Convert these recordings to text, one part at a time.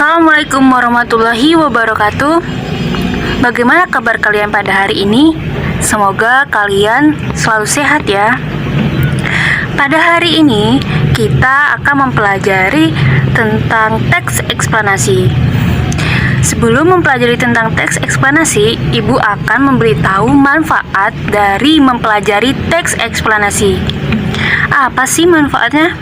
Assalamualaikum warahmatullahi wabarakatuh. Bagaimana kabar kalian pada hari ini? Semoga kalian selalu sehat ya. Pada hari ini kita akan mempelajari tentang teks eksplanasi. Sebelum mempelajari tentang teks eksplanasi, Ibu akan memberitahu manfaat dari mempelajari teks eksplanasi. Apa sih manfaatnya?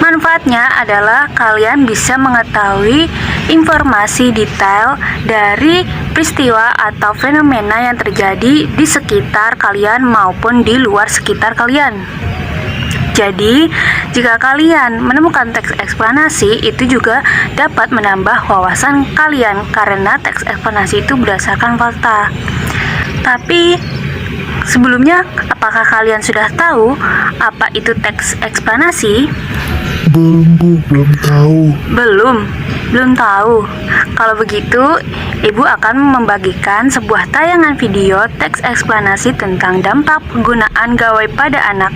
Manfaatnya adalah kalian bisa mengetahui informasi detail dari peristiwa atau fenomena yang terjadi di sekitar kalian maupun di luar sekitar kalian. Jadi, jika kalian menemukan teks eksplanasi, itu juga dapat menambah wawasan kalian karena teks eksplanasi itu berdasarkan fakta. Tapi, sebelumnya, apakah kalian sudah tahu apa itu teks eksplanasi? Belum tahu. Belum tahu. Kalau begitu, Ibu akan membagikan sebuah tayangan video teks eksplanasi tentang dampak penggunaan gawai pada anak.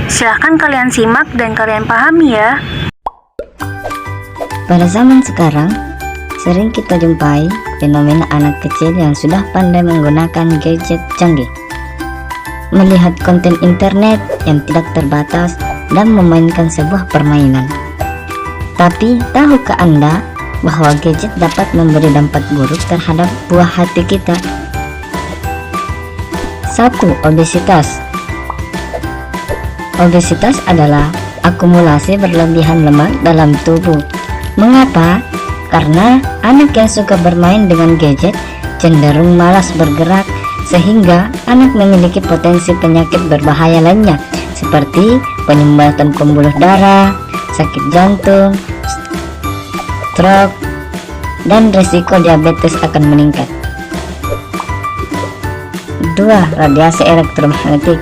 Silahkan kalian simak dan kalian pahami ya. Pada zaman sekarang, sering kita jumpai fenomena anak kecil yang sudah pandai menggunakan gadget canggih, melihat konten internet yang tidak terbatas, dan memainkan sebuah permainan. Tapi, tahukah Anda bahwa gadget dapat memberi dampak buruk terhadap buah hati kita? 1. Obesitas. Obesitas adalah akumulasi berlebihan lemak dalam tubuh. Mengapa? Karena anak yang suka bermain dengan gadget cenderung malas bergerak, sehingga anak memiliki potensi penyakit berbahaya lainnya seperti penyumbatan pembuluh darah, sakit jantung, stroke, dan risiko diabetes akan meningkat. 2. Radiasi elektromagnetik.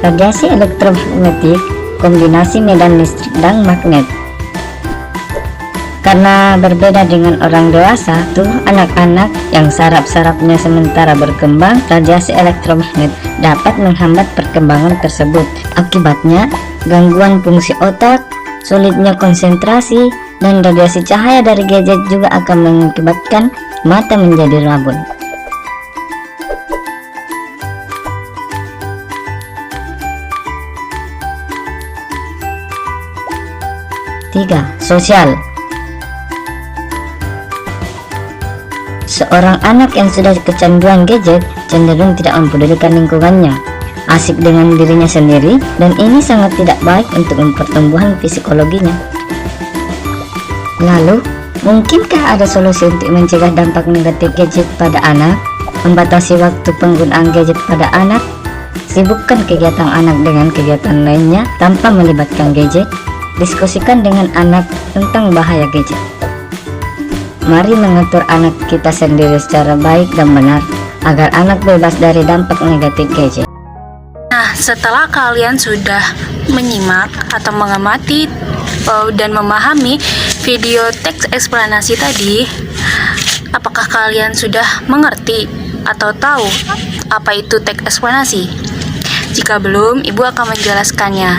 Radiasi elektromagnetik kombinasi medan listrik dan magnet. Karena berbeda dengan orang dewasa, anak-anak yang saraf-sarafnya sementara berkembang, radiasi elektromagnet dapat menghambat perkembangan tersebut. Akibatnya, gangguan fungsi otak, sulitnya konsentrasi, dan radiasi cahaya dari gadget juga akan mengakibatkan mata menjadi rabun. Tiga, sosial. Seorang anak yang sudah kecanduan gadget cenderung tidak mempedulikan lingkungannya, asik dengan dirinya sendiri, dan ini sangat tidak baik untuk pertumbuhan psikologinya. Lalu, mungkinkah ada solusi untuk mencegah dampak negatif gadget pada anak? Membatasi waktu penggunaan gadget pada anak, sibukkan kegiatan anak dengan kegiatan lainnya tanpa melibatkan gadget, diskusikan dengan anak tentang bahaya gadget. Mari mengatur anak kita sendiri secara baik dan benar, agar anak bebas dari dampak negatif gadget. Nah, setelah kalian sudah menyimak atau mengamati dan memahami video teks eksplanasi tadi, apakah kalian sudah mengerti atau tahu apa itu teks eksplanasi? Jika belum, Ibu akan menjelaskannya.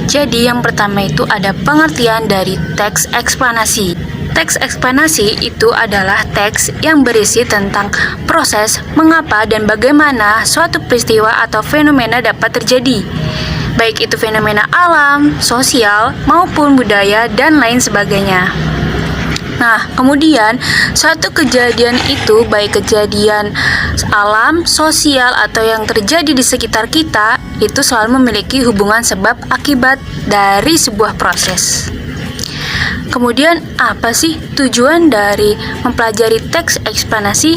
Jadi, yang pertama itu ada pengertian dari teks eksplanasi. Teks eksplanasi itu adalah teks yang berisi tentang proses, mengapa dan bagaimana suatu peristiwa atau fenomena dapat terjadi, baik itu fenomena alam, sosial, maupun budaya, dan lain sebagainya. Nah, kemudian suatu kejadian itu, baik kejadian alam, sosial, atau yang terjadi di sekitar kita, itu selalu memiliki hubungan sebab akibat dari sebuah proses. Kemudian, apa sih tujuan dari mempelajari teks eksplanasi?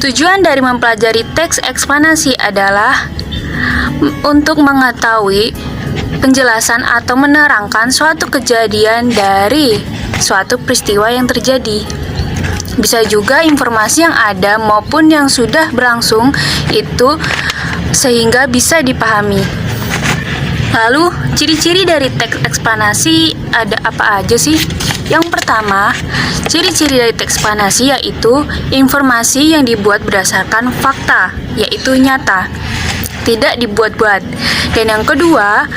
Tujuan dari mempelajari teks eksplanasi adalah untuk mengetahui penjelasan atau menerangkan suatu kejadian dari suatu peristiwa yang terjadi. Bisa juga informasi yang ada maupun yang sudah berlangsung itu sehingga bisa dipahami. Lalu, ciri-ciri dari teks eksplanasi ada apa aja sih? Yang pertama, ciri-ciri dari teks eksplanasi yaitu informasi yang dibuat berdasarkan fakta, yaitu nyata, tidak dibuat-buat. Dan yang kedua,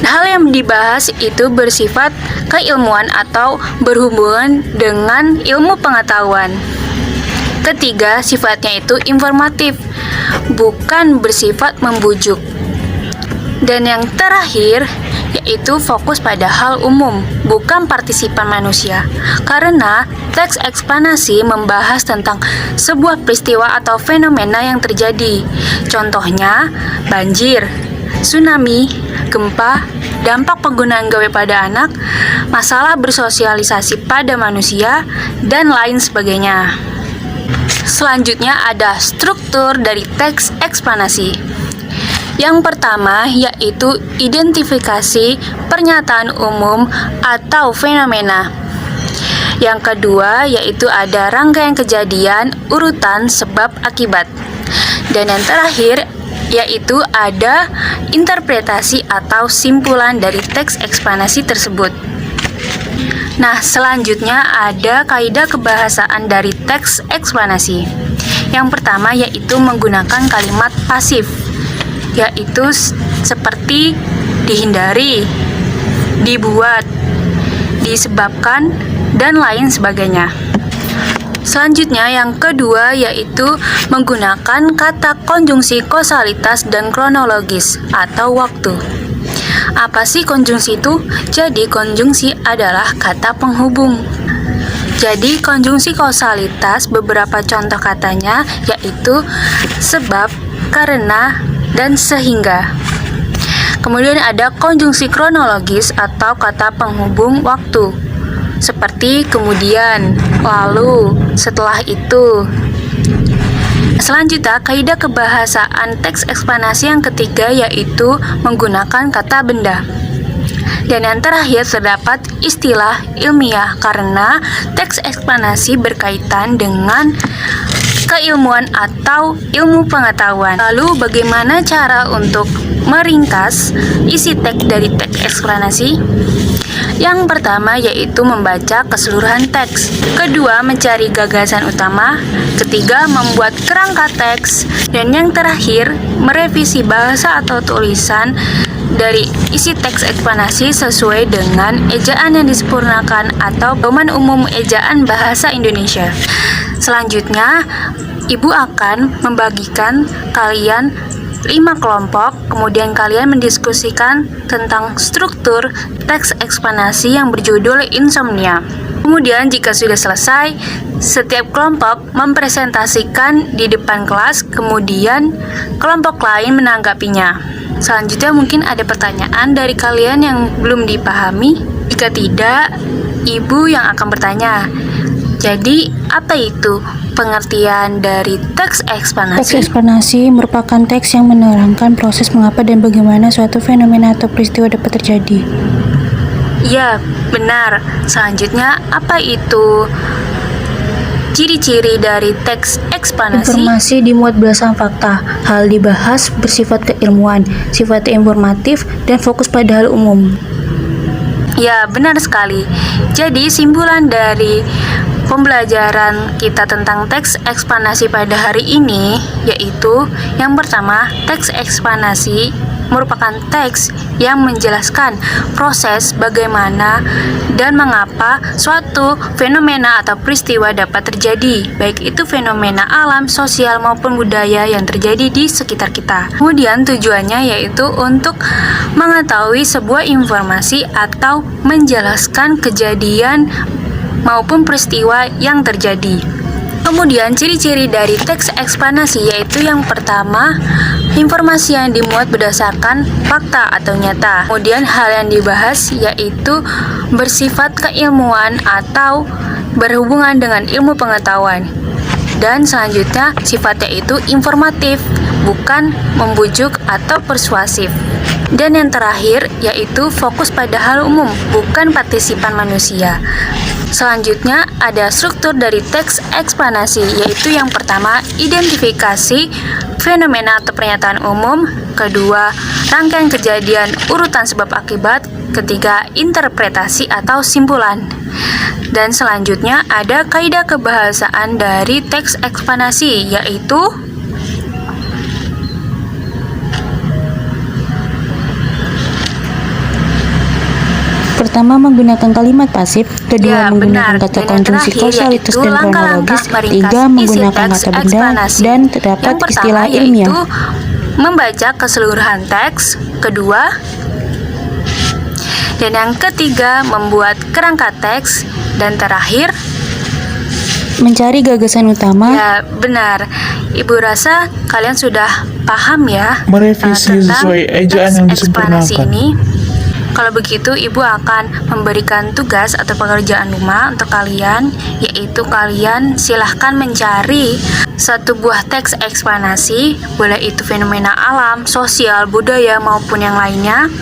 Hal yang dibahas itu bersifat keilmuan atau berhubungan dengan ilmu pengetahuan. Ketiga, sifatnya itu informatif, bukan bersifat membujuk. Dan yang terakhir, yaitu fokus pada hal umum, bukan partisipan manusia. Karena teks eksplanasi membahas tentang sebuah peristiwa atau fenomena yang terjadi. Contohnya, banjir, tsunami, gempa, dampak penggunaan gawai pada anak, masalah bersosialisasi pada manusia, dan lain sebagainya. Selanjutnya ada struktur dari teks eksplanasi. Yang pertama yaitu identifikasi pernyataan umum atau fenomena. Yang kedua yaitu ada rangkaian kejadian, urutan sebab akibat. Dan yang terakhir yaitu ada interpretasi atau simpulan dari teks eksplanasi tersebut. Nah, selanjutnya ada kaidah kebahasaan dari teks eksplanasi. Yang pertama yaitu menggunakan kalimat pasif, yaitu seperti dihindari, dibuat, disebabkan, dan lain sebagainya. Selanjutnya yang kedua yaitu menggunakan kata konjungsi kausalitas dan kronologis atau waktu. Apa sih konjungsi itu? Jadi konjungsi adalah kata penghubung. Jadi konjungsi kausalitas beberapa contoh katanya yaitu sebab, karena, dan sehingga. Kemudian ada konjungsi kronologis atau kata penghubung waktu, seperti kemudian, lalu, setelah itu. Selanjutnya, kaidah kebahasaan teks eksplanasi yang ketiga yaitu menggunakan kata benda. Dan yang terakhir terdapat istilah ilmiah karena teks eksplanasi berkaitan dengan keilmuan atau ilmu pengetahuan. Lalu bagaimana cara untuk meringkas isi teks dari teks eksplanasi? Yang pertama yaitu membaca keseluruhan teks. Kedua, mencari gagasan utama. Ketiga, membuat kerangka teks. Dan yang terakhir, merevisi bahasa atau tulisan dari isi teks eksplanasi sesuai dengan ejaan yang disempurnakan atau pedoman umum ejaan bahasa Indonesia. Selanjutnya, Ibu akan membagikan kalian 5 kelompok, kemudian kalian mendiskusikan tentang struktur teks eksplanasi yang berjudul insomnia. Kemudian jika sudah selesai, setiap kelompok mempresentasikan di depan kelas, kemudian kelompok lain menanggapinya. Selanjutnya mungkin ada pertanyaan dari kalian yang belum dipahami. Jika tidak, Ibu yang akan bertanya. Jadi, apa itu pengertian dari teks eksplanasi? Teks eksplanasi merupakan teks yang menerangkan proses mengapa dan bagaimana suatu fenomena atau peristiwa dapat terjadi. Ya, benar. Selanjutnya, apa itu ciri-ciri dari teks eksplanasi? Informasi dimuat berdasarkan fakta. Hal dibahas bersifat keilmuan, sifatnya informatif, dan fokus pada hal umum. Ya, benar sekali. Jadi, simpulan dari pembelajaran kita tentang teks eksplanasi pada hari ini yaitu yang pertama, teks eksplanasi merupakan teks yang menjelaskan proses bagaimana dan mengapa suatu fenomena atau peristiwa dapat terjadi, baik itu fenomena alam, sosial maupun budaya yang terjadi di sekitar kita. Kemudian tujuannya yaitu untuk mengetahui sebuah informasi atau menjelaskan kejadian maupun peristiwa yang terjadi. Kemudian ciri-ciri dari teks eksplanasi yaitu yang pertama, informasi yang dimuat berdasarkan fakta atau nyata. Kemudian hal yang dibahas yaitu bersifat keilmuan atau berhubungan dengan ilmu pengetahuan. Dan selanjutnya sifatnya itu informatif, bukan membujuk atau persuasif. Dan yang terakhir yaitu fokus pada hal umum, bukan partisipan manusia. Selanjutnya ada struktur dari teks eksplanasi yaitu yang pertama, identifikasi fenomena atau pernyataan umum. Kedua, rangkaian kejadian, urutan sebab akibat. Ketiga, interpretasi atau simpulan. Dan selanjutnya ada kaidah kebahasaan dari teks eksplanasi yaitu pertama menggunakan kalimat pasif, kedua Ya, menggunakan benar. kata Dan yang konjungsi terakhir kausalitas yaitu dan langkah-langkah kronologis, meringkas tiga isi menggunakan teks kata benda eksplanasi. dan terdapat Yang pertama istilah ilmiah. yaitu membaca keseluruhan teks, kedua, dan yang ketiga membuat kerangka teks, dan terakhir Mencari gagasan utama. ya benar. Ibu rasa kalian sudah paham ya Merevisi tentang sesuai ejaan yang teks eksplanasi disempurnakan. ini. Kalau begitu, Ibu akan memberikan tugas atau pekerjaan rumah untuk kalian, yaitu kalian silahkan mencari satu buah teks eksplanasi, boleh itu fenomena alam, sosial, budaya, maupun yang lainnya.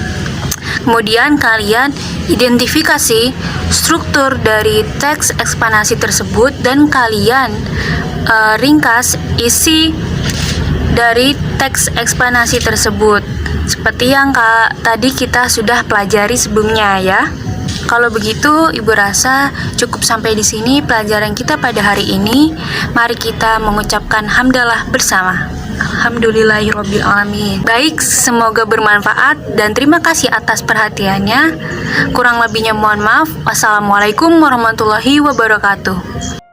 Kemudian kalian identifikasi struktur dari teks eksplanasi tersebut dan kalian ringkas isi dari teks eksplanasi tersebut. Seperti yang tadi kita sudah pelajari sebelumnya ya. Kalau begitu, Ibu rasa cukup sampai di sini pelajaran kita pada hari ini. Mari kita mengucapkan hamdalah bersama. Alhamdulillahirrabbilalamin. Baik, semoga bermanfaat dan terima kasih atas perhatiannya. Kurang lebihnya mohon maaf. Wassalamualaikum warahmatullahi wabarakatuh.